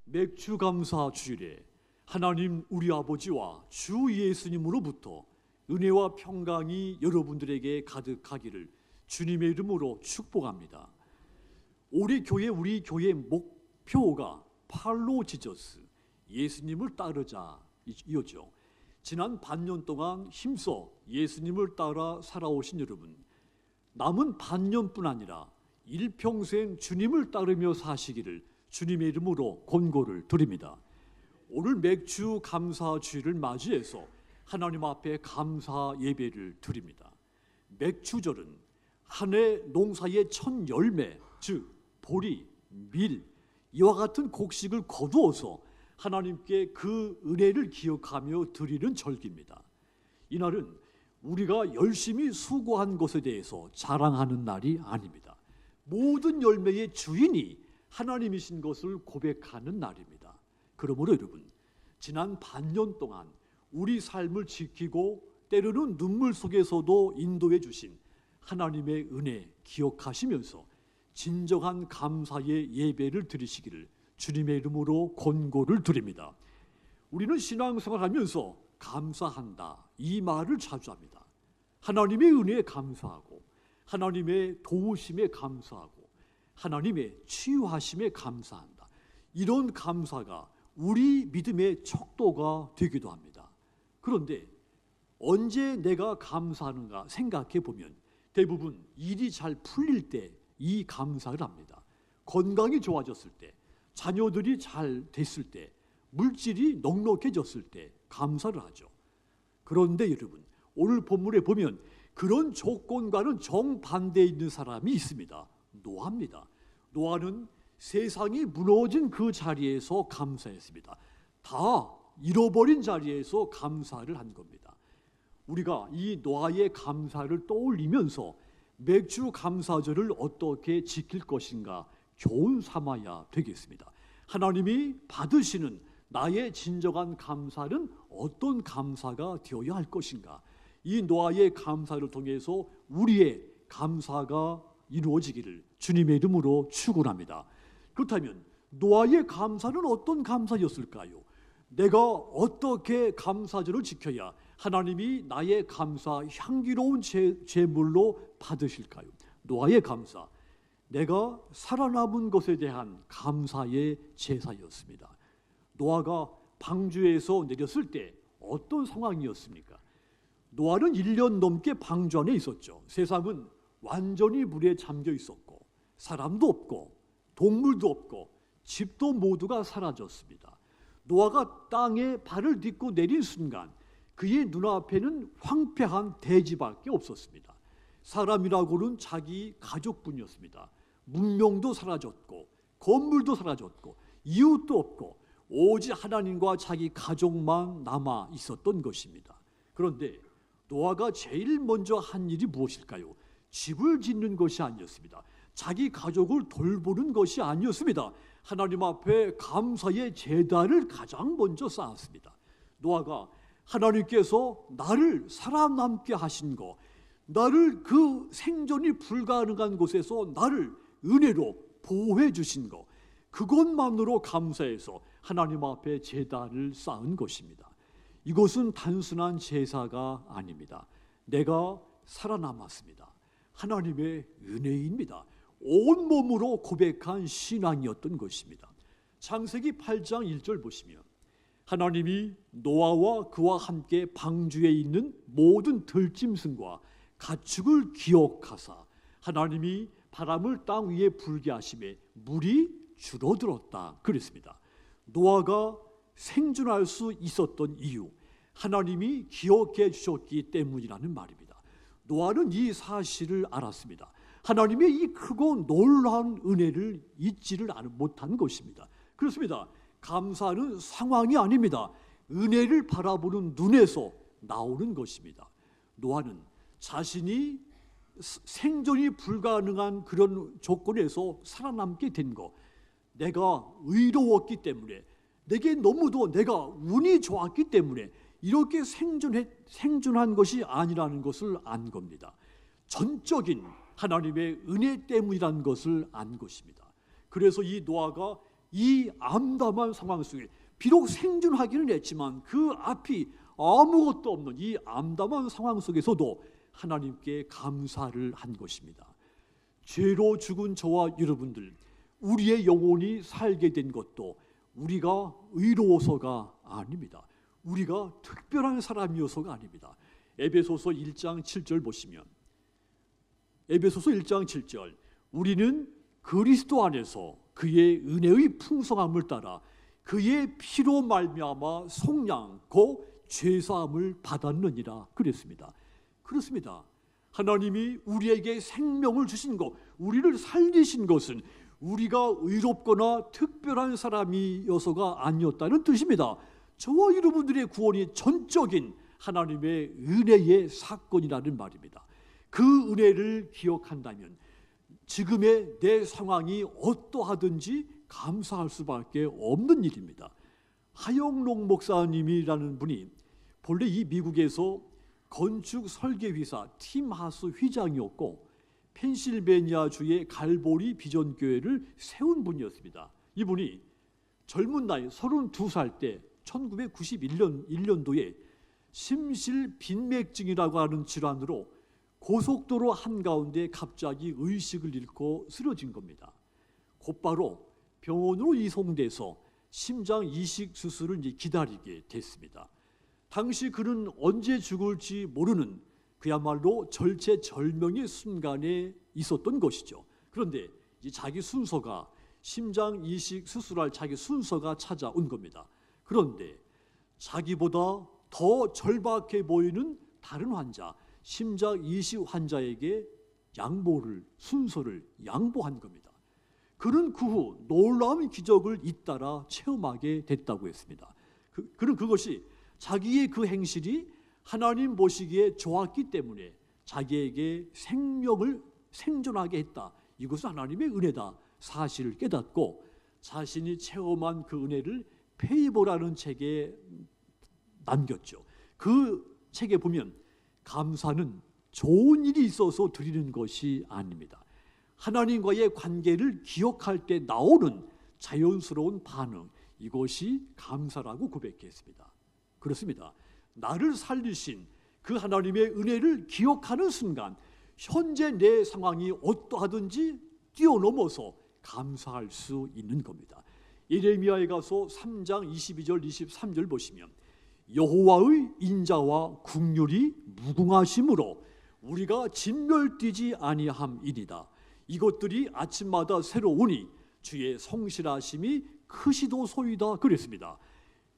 맥주 감사 주일에 하나님 우리 아버지와 주 예수님으로부터 은혜와 평강이 여러분들에게 가득하기를 주님의 이름으로 축복합니다. 우리 교회 목표가 팔로우 지저스, 예수님을 따르자 이거죠. 지난 반년 동안 힘써 예수님을 따라 살아오신 여러분, 남은 반년뿐 아니라 일평생 주님을 따르며 사시기를 주님의 이름으로 권고를 드립니다. 오늘 맥주 감사 주일을 맞이해서 하나님 앞에 감사 예배를 드립니다. 맥주절은 한 해 농사의 첫 열매, 즉 보리, 밀, 이와 같은 곡식을 거두어서 하나님께 그 은혜를 기억하며 드리는 절기입니다. 이날은 우리가 열심히 수고한 것에 대해서 자랑하는 날이 아닙니다. 모든 열매의 주인이 하나님이신 것을 고백하는 날입니다. 그러므로 여러분, 지난 반년 동안 우리 삶을 지키고 때로는 눈물 속에서도 인도해 주신 하나님의 은혜 기억하시면서 진정한 감사의 예배를 드리시기를 주님의 이름으로 권고를 드립니다. 우리는 신앙생활하면서 감사한다 이 말을 자주 합니다. 하나님의 은혜에 감사하고 하나님의 도우심에 감사하고 하나님의 치유하심에 감사한다. 이런 감사가 우리 믿음의 척도가 되기도 합니다. 그런데 언제 내가 감사하는가 생각해 보면 대부분 일이 잘 풀릴 때 이 감사를 합니다. 건강이 좋아졌을 때, 자녀들이 잘 됐을 때, 물질이 넉넉해졌을 때 감사를 하죠. 그런데 여러분, 오늘 본문에 보면 그런 조건과는 정반대에 있는 사람이 있습니다. 노아입니다. 노아는 세상이 무너진 그 자리에서 감사했습니다. 다 잃어버린 자리에서 감사를 한 겁니다. 우리가 이 노아의 감사를 떠올리면서 맥주 감사절을 어떻게 지킬 것인가 교훈 삼아야 되겠습니다. 하나님이 받으시는 나의 진정한 감사는 어떤 감사가 되어야 할 것인가? 이 노아의 감사를 통해서 우리의 감사가 이루어지기를 주님의 이름으로 축원합니다. 그렇다면 노아의 감사는 어떤 감사였을까요? 내가 어떻게 감사절을 지켜야 하나님이 나의 감사 향기로운 제물로 받으실까요? 노아의 감사, 내가 살아남은 것에 대한 감사의 제사였습니다. 노아가 방주에서 내렸을 때 어떤 상황이었습니까? 노아는 1년 넘게 방주 안에 있었죠. 세상은 완전히 물에 잠겨 있었고 사람도 없고 동물도 없고 집도 모두가 사라졌습니다. 노아가 땅에 발을 딛고 내린 순간 그의 눈앞에는 황폐한 대지밖에 없었습니다. 사람이라고는 자기 가족뿐이었습니다. 문명도 사라졌고 건물도 사라졌고 이웃도 없고 오직 하나님과 자기 가족만 남아 있었던 것입니다. 그런데 노아가 제일 먼저 한 일이 무엇일까요? 집을 짓는 것이 아니었습니다. 자기 가족을 돌보는 것이 아니었습니다. 하나님 앞에 감사의 제단을 가장 먼저 쌓았습니다. 노아가 하나님께서 나를 살아남게 하신 것, 나를 그 생존이 불가능한 곳에서 나를 은혜로 보호해 주신 것, 그것만으로 감사해서 하나님 앞에 제단을 쌓은 것입니다. 이것은 단순한 제사가 아닙니다. 내가 살아남았습니다. 하나님의 은혜입니다. 온몸으로 고백한 신앙이었던 것입니다. 창세기 8장 1절 보시면 하나님이 노아와 그와 함께 방주에 있는 모든 들짐승과 가축을 기억하사 하나님이 바람을 땅 위에 불게 하심에 물이 줄어들었다 그랬습니다. 노아가 생존할 수 있었던 이유, 하나님이 기억해 주셨기 때문이라는 말입니다. 노아는 이 사실을 알았습니다. 하나님의 이 크고 놀라운 은혜를 잊지를 못한 것입니다. 그렇습니다. 감사는 상황이 아닙니다. 은혜를 바라보는 눈에서 나오는 것입니다. 노아는 자신이 생존이 불가능한 그런 조건에서 살아남게 된 것, 내가 의로웠기 때문에, 내게 너무도 내가 운이 좋았기 때문에 이렇게 생존한 것이 아니라는 것을 안 겁니다. 전적인 하나님의 은혜 때문이라는 것을 안 것입니다. 그래서 이 노아가 이 암담한 상황 속에 비록 생존하기는 했지만 그 앞이 아무것도 없는 이 암담한 상황 속에서도 하나님께 감사를 한 것입니다. 죄로 죽은 저와 여러분들, 우리의 영혼이 살게 된 것도 우리가 의로워서가 아닙니다. 우리가 특별한 사람이어서가 아닙니다. 에베소서 1장 7절 보시면, 에베소서 1장 7절, 우리는 그리스도 안에서 그의 은혜의 풍성함을 따라 그의 피로 말미암아 속량 곧 죄사함을 받았느니라 그랬습니다. 그렇습니다. 하나님이 우리에게 생명을 주신 것, 우리를 살리신 것은 우리가 의롭거나 특별한 사람이어서가 아니었다는 뜻입니다. 저와 여러분들의 구원이 전적인 하나님의 은혜의 사건이라는 말입니다. 그 은혜를 기억한다면 지금의 내 상황이 어떠하든지 감사할 수밖에 없는 일입니다. 하영록 목사님이라는 분이 본래 이 미국에서 건축 설계회사 팀하스 회장이었고 펜실베니아주의 갈보리 비전교회를 세운 분이었습니다. 이분이 젊은 나이 32살 때 1991년도에 심실빈맥증이라고 하는 질환으로 고속도로 한가운데 갑자기 의식을 잃고 쓰러진 겁니다. 곧바로 병원으로 이송돼서 심장 이식 수술을 기다리게 됐습니다. 당시 그는 언제 죽을지 모르는 그야말로 절체절명의 순간에 있었던 것이죠. 그런데 자기 순서가, 심장 이식 수술할 자기 순서가 찾아온 겁니다. 그런데 자기보다 더 절박해 보이는 다른 환자, 심장 이식 환자에게 순서를 양보한 겁니다. 그는 그 후 놀라운 기적을 잇따라 체험하게 됐다고 했습니다. 그는 그것이 자기의 그 행실이 하나님 보시기에 좋았기 때문에 자기에게 생명을 생존하게 했다. 이것은 하나님의 은혜다 사실을 깨닫고 자신이 체험한 그 은혜를 페이보라는 책에 남겼죠. 그 책에 보면 감사는 좋은 일이 있어서 드리는 것이 아닙니다. 하나님과의 관계를 기억할 때 나오는 자연스러운 반응, 이것이 감사라고 고백했습니다. 그렇습니다. 나를 살리신 그 하나님의 은혜를 기억하는 순간 현재 내 상황이 어떠하든지 뛰어넘어서 감사할 수 있는 겁니다. 예레미야에 가서 3장 22절 23절 보시면 여호와의 인자와 긍휼이 무궁하심으로 우리가 진멸되지 아니함이니이다. 이것들이 아침마다 새로우니 주의 성실하심이 크시도소이다 그랬습니다.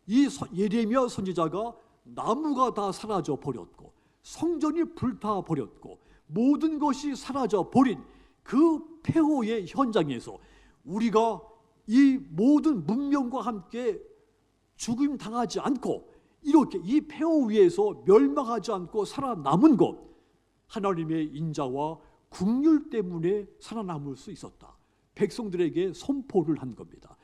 이 예레미야 선지자가 나무가 다 사라져 버렸고 성전이 불타 버렸고 모든 것이 사라져 버린 그 폐허의 현장에서 우리가 이 모든 문명과 함께 죽임 당하지 않고 이렇게 이 폐허 위에서 멸망하지 않고 살아남은 것, 하나님의 인자와 긍휼 때문에 살아남을 수 있었다. 백성들에게 선포를 한 겁니다.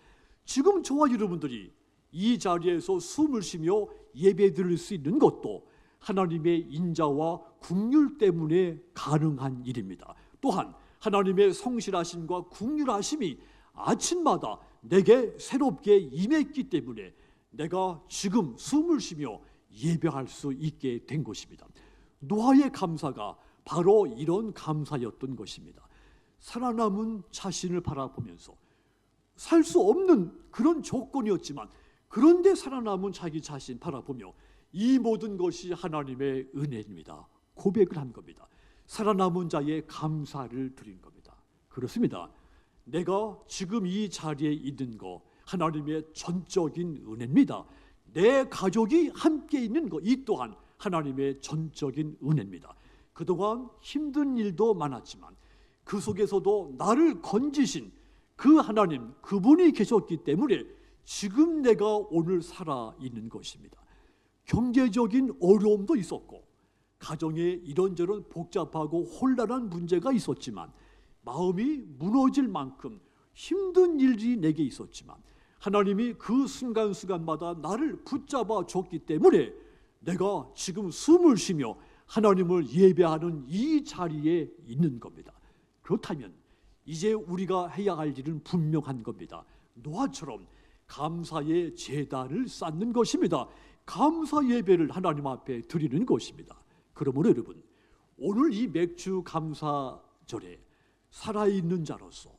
지금 저와 여러분들이 이 자리에서 숨을 쉬며 예배드릴 수 있는 것도 하나님의 인자와 긍휼 때문에 가능한 일입니다. 또한 하나님의 성실하심과 긍휼하심이 아침마다 내게 새롭게 임했기 때문에 내가 지금 숨을 쉬며 예배할 수 있게 된 것입니다. 노아의 감사가 바로 이런 감사였던 것입니다. 살아남은 자신을 바라보면서 살 수 없는 그런 조건이었지만 그런데 살아남은 자기 자신 바라보며 이 모든 것이 하나님의 은혜입니다. 고백을 한 겁니다. 살아남은 자의 감사를 드린 겁니다. 그렇습니다. 내가 지금 이 자리에 있는 거 하나님의 전적인 은혜입니다. 내 가족이 함께 있는 거 이 또한 하나님의 전적인 은혜입니다. 그동안 힘든 일도 많았지만 그 속에서도 나를 건지신 그 하나님, 그분이 계셨기 때문에 지금 내가 오늘 살아있는 것입니다. 경제적인 어려움도 있었고 가정에 이런저런 복잡하고 혼란한 문제가 있었지만 마음이 무너질 만큼 힘든 일이 내게 있었지만 하나님이 그 순간순간마다 나를 붙잡아 줬기 때문에 내가 지금 숨을 쉬며 하나님을 예배하는 이 자리에 있는 겁니다. 그렇다면 이제 우리가 해야 할 일은 분명한 겁니다. 노아처럼 감사의 제단을 쌓는 것입니다. 감사 예배를 하나님 앞에 드리는 것입니다. 그러므로 여러분, 오늘 이 맥주 감사절에 살아있는 자로서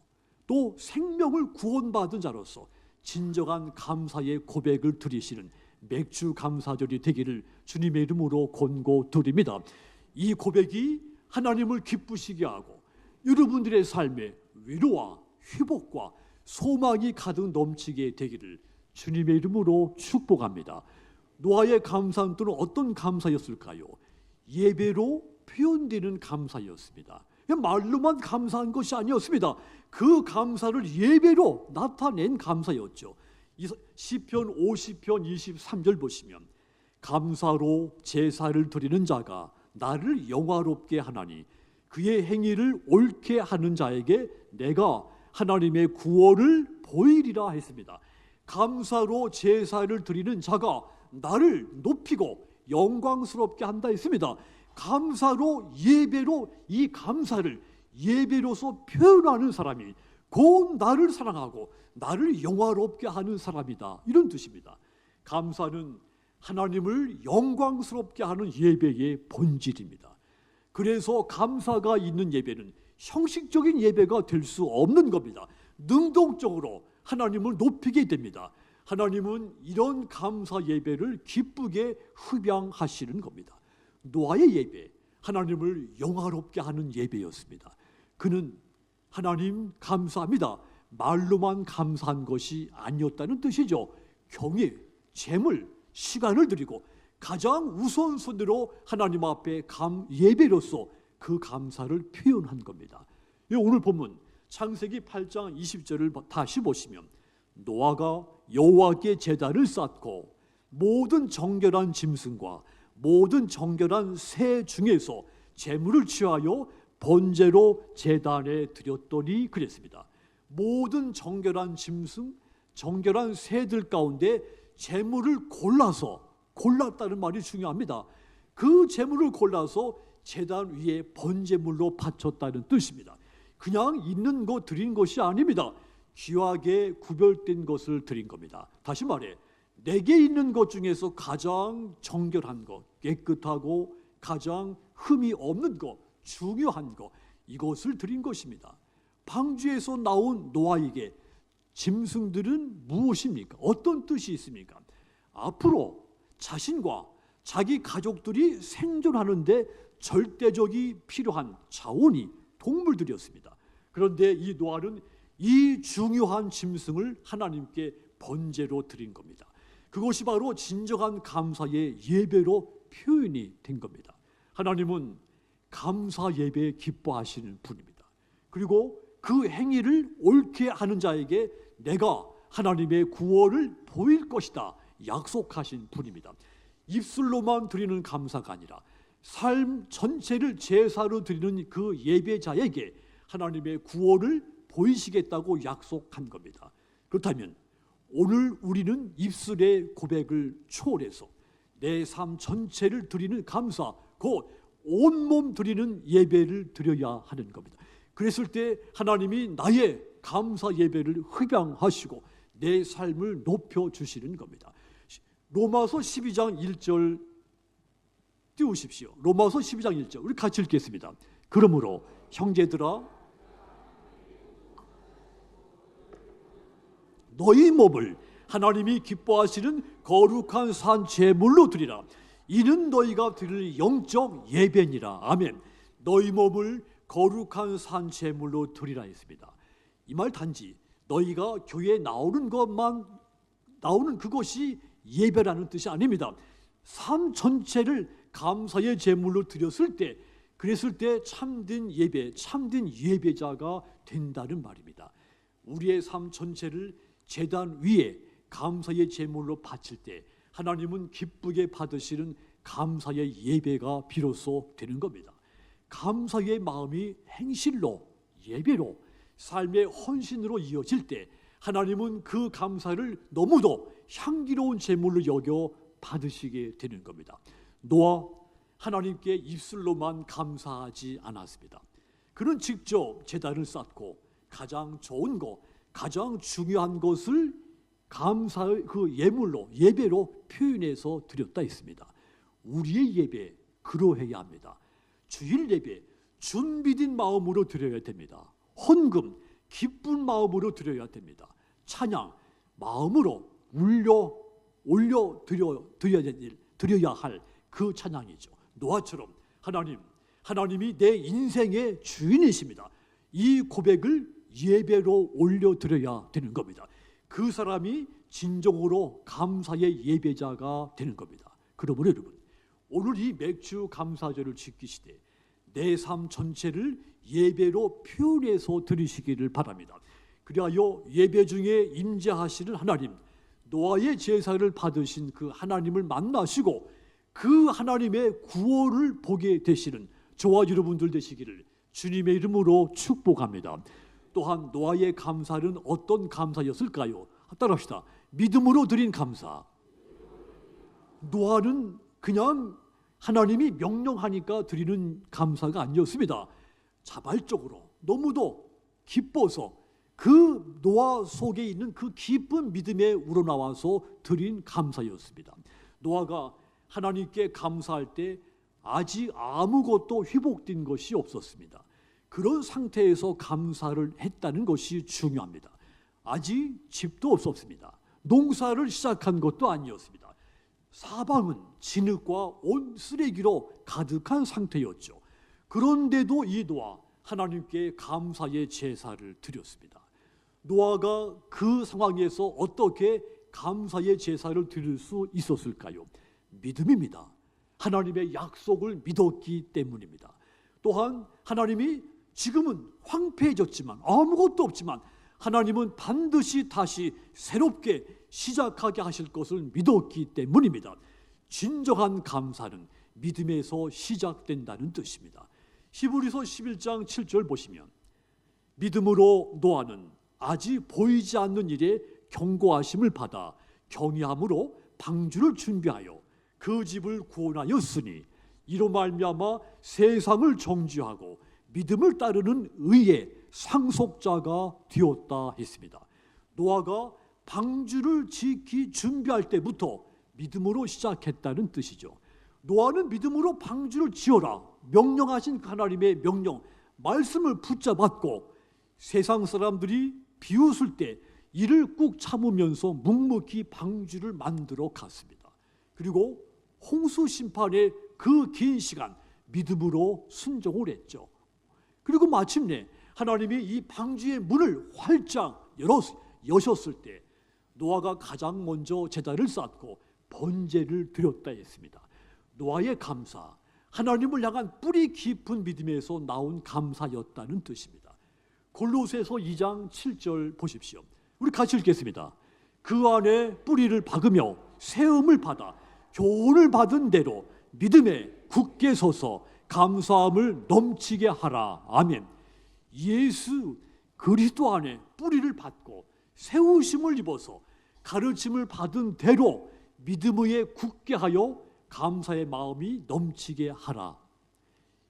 또 생명을 구원받은 자로서 진정한 감사의 고백을 드리시는 맥주 감사절이 되기를 주님의 이름으로 권고드립니다. 이 고백이 하나님을 기쁘시게 하고 여러분들의 삶에 위로와 회복과 소망이 가득 넘치게 되기를 주님의 이름으로 축복합니다. 노아의 감사는 또는 어떤 감사였을까요? 예배로 표현되는 감사였습니다. 말로만 감사한 것이 아니었습니다. 그 감사를 예배로 나타낸 감사였죠. 시편 50편 23절 보시면 감사로 제사를 드리는 자가 나를 영화롭게 하나니 그의 행위를 옳게 하는 자에게 내가 하나님의 구원을 보이리라 했습니다. 감사로 제사를 드리는 자가 나를 높이고 영광스럽게 한다 했습니다. 감사로 예배로 이 감사를 예배로서 표현하는 사람이 곧 나를 사랑하고 나를 영화롭게 하는 사람이다, 이런 뜻입니다. 감사는 하나님을 영광스럽게 하는 예배의 본질입니다. 그래서 감사가 있는 예배는 형식적인 예배가 될 수 없는 겁니다. 능동적으로 하나님을 높이게 됩니다. 하나님은 이런 감사 예배를 기쁘게 흡양하시는 겁니다. 노아의 예배, 하나님을 영화롭게 하는 예배였습니다. 그는 하나님 감사합니다, 말로만 감사한 것이 아니었다는 뜻이죠. 경외, 재물, 시간을 드리고 가장 우선순위로 하나님 앞에 예배로서 그 감사를 표현한 겁니다. 오늘 본문 창세기 8장 20절을 다시 보시면 노아가 여호와께 제단을 쌓고 모든 정결한 짐승과 모든 정결한 새 중에서 제물을 취하여 번제로 제단에 드렸더니 그랬습니다. 모든 정결한 짐승, 정결한 새들 가운데 제물을 골랐다는 말이 중요합니다. 그 제물을 골라서 제단 위에 번제물로 바쳤다는 뜻입니다. 그냥 있는 거 드린 것이 아닙니다. 귀하게 구별된 것을 드린 겁니다. 다시 말해, 내게 있는 것 중에서 가장 정결한 것, 깨끗하고 가장 흠이 없는 것, 중요한 것, 이것을 드린 것입니다. 방주에서 나온 노아에게 짐승들은 무엇입니까? 어떤 뜻이 있습니까? 앞으로 자신과 자기 가족들이 생존하는데 절대적이 필요한 자원이 동물들이었습니다. 그런데 이 노아는 이 중요한 짐승을 하나님께 번제로 드린 겁니다. 그것이 바로 진정한 감사의 예배로 표현이 된 겁니다. 하나님은 감사 예배 기뻐하시는 분입니다. 그리고 그 행위를 옳게 하는 자에게 내가 하나님의 구원을 보일 것이다 약속하신 분입니다. 입술로만 드리는 감사가 아니라 삶 전체를 제사로 드리는 그 예배자에게 하나님의 구원을 보이시겠다고 약속한 겁니다. 그렇다면 오늘 우리는 입술의 고백을 초월해서 내 삶 전체를 드리는 감사, 곧 온몸 드리는 예배를 드려야 하는 겁니다. 그랬을 때 하나님이 나의 감사 예배를 흡양하시고 내 삶을 높여주시는 겁니다. 로마서 12장 1절 띄우십시오. 로마서 12장 1절 우리 같이 읽겠습니다. 그러므로 형제들아 너희 몸을 하나님이 기뻐하시는 거룩한 산 제물로 드리라. 이는 너희가 드릴 영적 예배니라. 아멘. 너희 몸을 거룩한 산 제물로 드리라 했습니다. 이 말 단지 너희가 교회에 나오는 그것이 예배라는 뜻이 아닙니다. 삶 전체를 감사의 제물로 드렸을 때, 그랬을 때 참된 예배, 참된 예배자가 된다는 말입니다. 우리의 삶 전체를 제단 위에 감사의 제물로 바칠 때 하나님은 기쁘게 받으시는 감사의 예배가 비로소 되는 겁니다. 감사의 마음이 행실로, 예배로, 삶의 헌신으로 이어질 때 하나님은 그 감사를 너무도 향기로운 제물로 여겨 받으시게 되는 겁니다. 노아, 하나님께 입술로만 감사하지 않았습니다. 그는 직접 제단을 쌓고 가장 좋은 것, 가장 중요한 것을 감사의 그 예배로 표현해서 드렸다 했습니다. 우리의 예배 그러해야 합니다. 주일 예배 준비된 마음으로 드려야 됩니다. 헌금 기쁜 마음으로 드려야 됩니다. 찬양 마음으로 드려야 할 그 찬양이죠. 노아처럼 하나님이 내 인생의 주인이십니다. 이 고백을 예배로 올려드려야 되는 겁니다. 그 사람이 진정으로 감사의 예배자가 되는 겁니다. 그러므로 여러분, 오늘 이 맥주 감사절을 지키시되 내 삶 전체를 예배로 표현해서 드리시기를 바랍니다. 그리하여 예배 중에 임재하시는 하나님, 노아의 제사를 받으신 그 하나님을 만나시고 그 하나님의 구원을 보게 되시는 저와 여러분들 되시기를 주님의 이름으로 축복합니다. 또한 노아의 감사는 어떤 감사였을까요? 따라합시다. 믿음으로 드린 감사. 노아는 그냥 하나님이 명령하니까 드리는 감사가 아니었습니다. 자발적으로 너무도 기뻐서 그 노아 속에 있는 그 깊은 믿음에 우러나와서 드린 감사였습니다. 노아가 하나님께 감사할 때 아직 아무것도 회복된 것이 없었습니다. 그런 상태에서 감사를 했다는 것이 중요합니다. 아직 집도 없었습니다. 농사를 시작한 것도 아니었습니다. 사방은 진흙과 온 쓰레기로 가득한 상태였죠. 그런데도 이 노아, 하나님께 감사의 제사를 드렸습니다. 노아가 그 상황에서 어떻게 감사의 제사를 드릴 수 있었을까요? 믿음입니다. 하나님의 약속을 믿었기 때문입니다. 또한 하나님이 지금은 황폐해졌지만 아무것도 없지만 하나님은 반드시 다시 새롭게 시작하게 하실 것을 믿었기 때문입니다. 진정한 감사는 믿음에서 시작된다는 뜻입니다. 히브리서 11장 7절 보시면 믿음으로 노아는 아직 보이지 않는 일에 경고하심을 받아 경외함으로 방주를 준비하여 그 집을 구원하였으니 이로 말미암아 세상을 정죄하고 믿음을 따르는 의의 상속자가 되었다 했습니다. 노아가 방주를 짓기 준비할 때부터 믿음으로 시작했다는 뜻이죠. 노아는 믿음으로 방주를 지어라 명령하신 하나님의 명령 말씀을 붙잡았고 세상 사람들이 비웃을 때 이를 꾹 참으면서 묵묵히 방주를 만들어 갔습니다. 그리고 홍수 심판의 그 긴 시간 믿음으로 순종을 했죠. 그리고 마침내 하나님이 이 방주의 문을 활짝 여셨을 때 노아가 가장 먼저 제단을 쌓고 번제를 드렸다 했습니다. 노아의 감사, 하나님을 향한 뿌리 깊은 믿음에서 나온 감사였다는 뜻입니다. 골로새서 2장 7절 보십시오. 우리 같이 읽겠습니다. 그 안에 뿌리를 박으며 세움을 받아 교훈을 받은 대로 믿음에 굳게 서서 감사함을 넘치게 하라. 아멘. 예수 그리스도 안에 뿌리를 받고 세우심을 입어서 가르침을 받은 대로 믿음에 굳게 하여 감사의 마음이 넘치게 하라.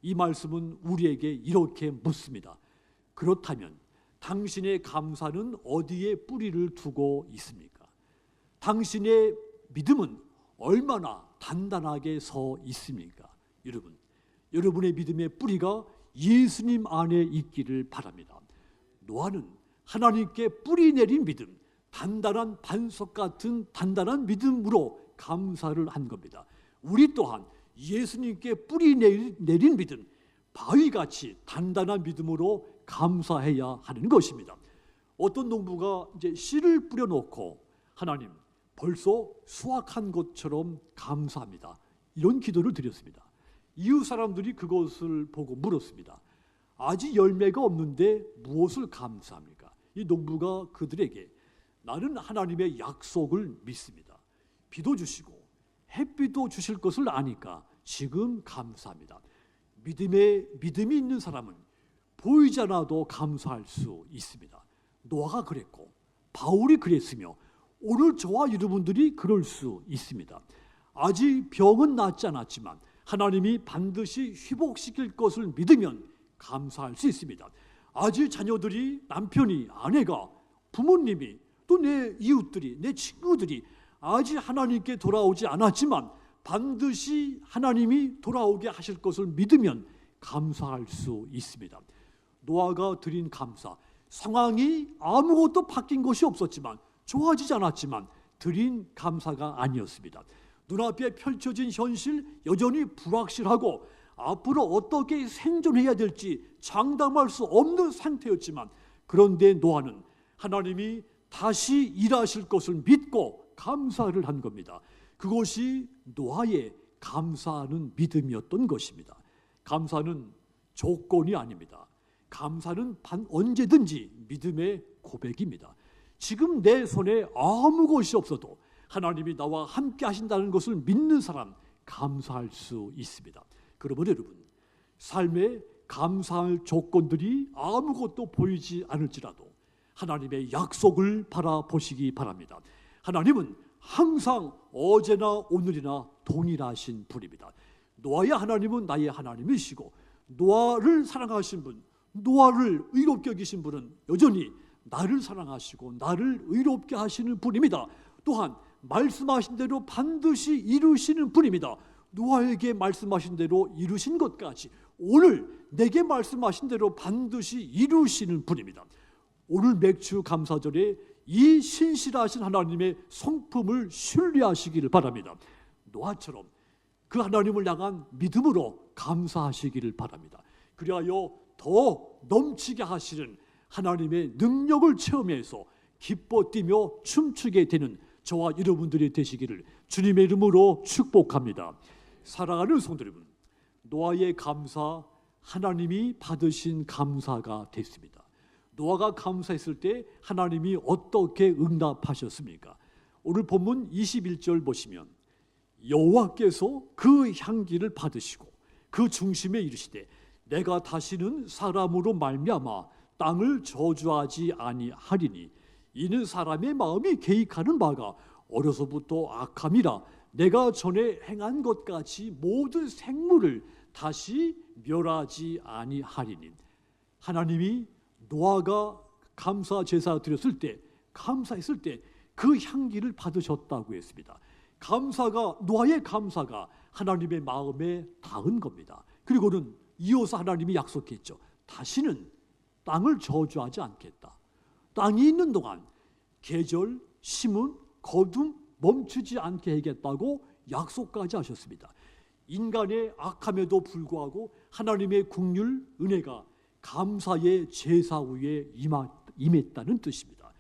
이 말씀은 우리에게 이렇게 묻습니다. 그렇다면 당신의 감사는 어디에 뿌리를 두고 있습니까? 당신의 믿음은 얼마나 단단하게 서 있습니까? 여러분의 믿음의 뿌리가 예수님 안에 있기를 바랍니다. 노아는 하나님께 뿌리 내린 믿음, 단단한 반석 같은 단단한 믿음으로 감사를 한 겁니다. 우리 또한 예수님께 뿌리 내린 믿음, 바위같이 단단한 믿음으로 감사해야 하는 것입니다. 어떤 농부가 이제 씨를 뿌려놓고 하나님 벌써 수확한 것처럼 감사합니다. 이런 기도를 드렸습니다. 이웃 사람들이 그것을 보고 물었습니다. 아직 열매가 없는데 무엇을 감사합니까? 이 농부가 그들에게 나는 하나님의 약속을 믿습니다. 비도 주시고 햇빛도 주실 것을 아니까 지금 감사합니다. 믿음이 있는 사람은 보이지 않아도 감사할 수 있습니다. 노아가 그랬고 바울이 그랬으며 오늘 저와 여러분들이 그럴 수 있습니다. 아직 병은 낫지 않았지만 하나님이 반드시 회복시킬 것을 믿으면 감사할 수 있습니다. 아직 자녀들이 남편이 아내가 부모님이 또 내 이웃들이, 내 친구들이 아직 하나님께 돌아오지 않았지만 반드시 하나님이 돌아오게 하실 것을 믿으면 감사할 수 있습니다. 노아가 드린 감사, 상황이 아무것도 바뀐 것이 없었지만, 좋아지지 않았지만 드린 감사가 아니었습니다. 눈앞에 펼쳐진 현실 여전히 불확실하고 앞으로 어떻게 생존해야 될지 장담할 수 없는 상태였지만, 그런데 노아는 하나님이 다시 일하실 것을 믿고 감사를 한 겁니다. 그것이 노아의 감사하는 믿음이었던 것입니다. 감사는 조건이 아닙니다. 감사는 언제든지 믿음의 고백입니다. 지금 내 손에 아무 것이 없어도 하나님이 나와 함께 하신다는 것을 믿는 사람, 감사할 수 있습니다. 그러므로 여러분, 삶에 감사할 조건들이 아무것도 보이지 않을지라도 하나님의 약속을 바라보시기 바랍니다. 하나님은 항상 어제나 오늘이나 동일하신 분입니다. 노아의 하나님은 나의 하나님이시고, 노아를 사랑하신 분, 노아를 의롭게 여기신 분은 여전히 나를 사랑하시고 나를 의롭게 하시는 분입니다. 또한 말씀하신 대로 반드시 이루시는 분입니다. 노아에게 말씀하신 대로 이루신 것까지 오늘 내게 말씀하신 대로 반드시 이루시는 분입니다. 오늘 맥주 감사절에 이 신실하신 하나님의 성품을 신뢰하시기를 바랍니다. 노아처럼 그 하나님을 향한 믿음으로 감사하시기를 바랍니다. 그리하여 더 넘치게 하시는 하나님의 능력을 체험해서 기뻐 뛰며 춤추게 되는 저와 여러분들이 되시기를 주님의 이름으로 축복합니다. 사랑하는 성도 여러분, 노아의 감사, 하나님이 받으신 감사가 됐습니다. 노아가 감사했을 때 하나님이 어떻게 응답하셨습니까? 오늘 본문 21절 보시면 여호와께서 그 향기를 받으시고 그 중심에 이르시되 내가 다시는 사람으로 말미암아 땅을 저주하지 아니하리니 이는 사람의 마음이 계획하는 바가 어려서부터 악함이라 내가 전에 행한 것 같이 모든 생물을 다시 멸하지 아니하리니. 하나님이 노아가 감사 제사 드렸을 때, 감사했을 때 그 향기를 받으셨다고 했습니다. 감사가, 노아의 감사가 하나님의 마음에 닿은 겁니다. 그리고는 이어서 하나님이 약속했죠. 다시는 땅을 저주하지 않겠다. 땅이 있는 동안 계절, 심은, 거둠 멈추지 않게 하겠다고 약속까지 하셨습니다. 인간의 악함에도 불구하고 하나님의 긍휼, 은혜가 감사의 제사 위에 임했다는 뜻입니다.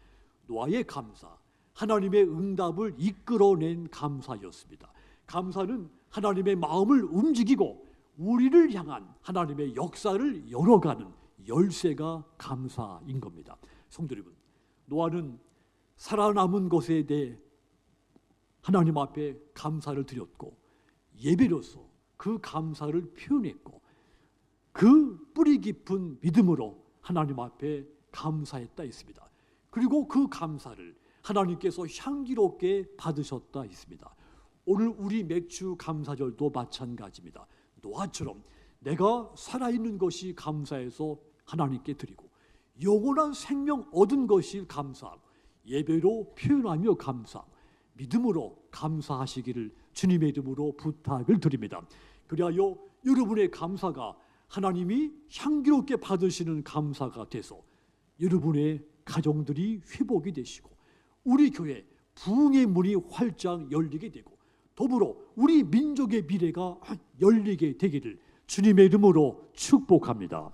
노아의 감사, 하나님의 응답을 이끌어낸 감사였습니다. 감사는 하나님의 마음을 움직이고 우리를 향한 하나님의 역사를 열어가는 열쇠가 감사인 겁니다. 성도 여러분, 노아는 살아남은 것에 대해 하나님 앞에 감사를 드렸고 예배로서 그 감사를 표현했고 그 뿌리 깊은 믿음으로 하나님 앞에 감사했다 했습니다. 그리고 그 감사를 하나님께서 향기롭게 받으셨다 했습니다. 오늘 우리 맥주 감사절도 마찬가지입니다. 노아처럼 내가 살아있는 것이 감사해서 하나님께 드리고 영원한 생명 얻은 것이 감사하고 예배로 표현하며 감사하고 믿음으로 감사하시기를 주님의 이름으로 부탁을 드립니다. 그리하여 여러분의 감사가 하나님이 향기롭게 받으시는 감사가 돼서 여러분의 가정들이 회복이 되시고 우리 교회 부흥의 문이 활짝 열리게 되고 더불어 우리 민족의 미래가 열리게 되기를 주님의 이름으로 축복합니다.